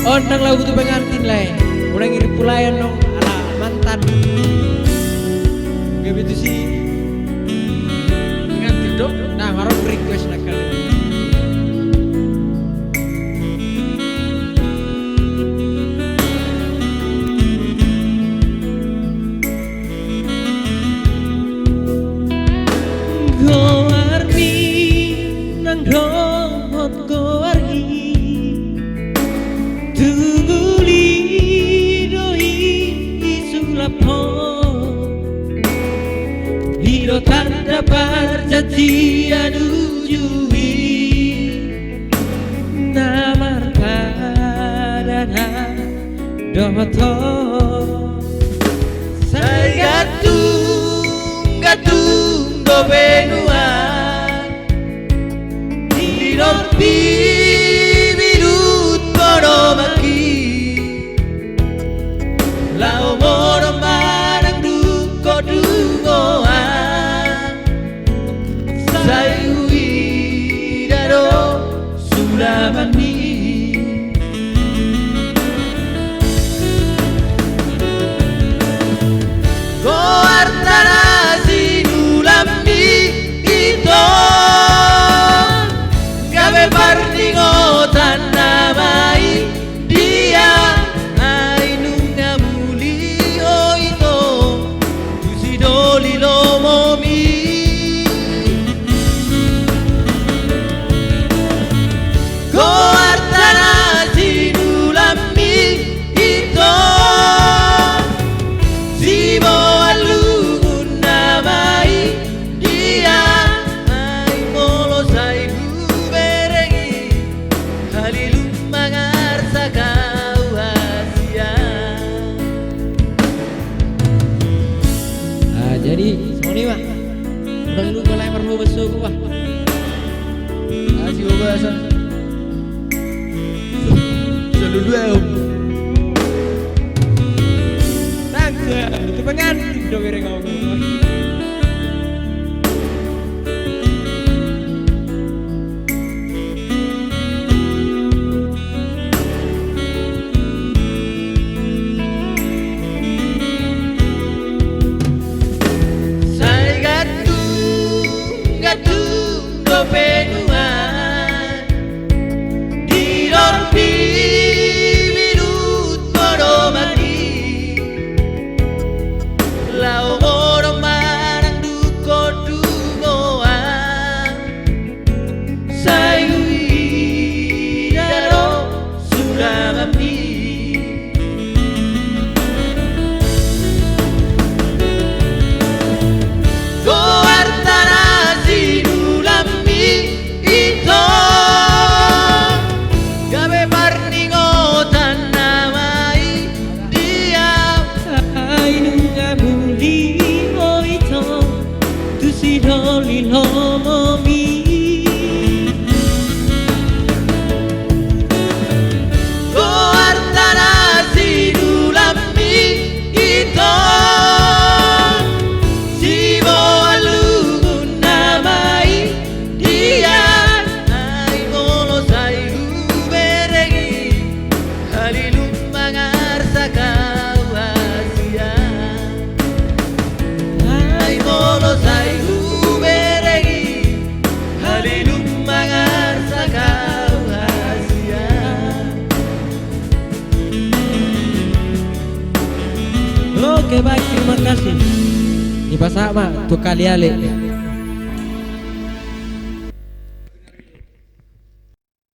Ondang lagu tu pengantin lah. Udah ngirim pulayan dong ala mantan. Gak begitu sih. Pengantin dong. Nah, harus request nak kali. Goarni nang romot goarni tuguli doi isulapo hiro tanda perjanjian ujui namar kadana domato saya gatung do benua hiropi birut boromaki lao moro marang duko dungoan sayui daro sulamani goartana sinulamni ito gabe parningo tanamai dia ainunga muli o ito tusidoli lomomi goartana sinulamni ito sibo alugun namai dia ai molo sai guberengi halilum mangar sakau asia. Jadi Sony mah udah lu mulai merbu besok wah asyik gua asa selalu dua tangga itu pengantin do bereng ngomong penuan di rompi birut boromaki lao moro marang duko dungoan sayui daro sulamami goartana sinulamni ito gabe parningo tanamai dia ainunga muli o ito tusidoli lomomi goartana sinulamni ito sibo alugun namai dia ai molo sai guberengi halilum mangar sakau asia ai molo sai guberengi halilum mangar sakau asia. Oke baik, terima kasih. Di pasama tuh kali ale.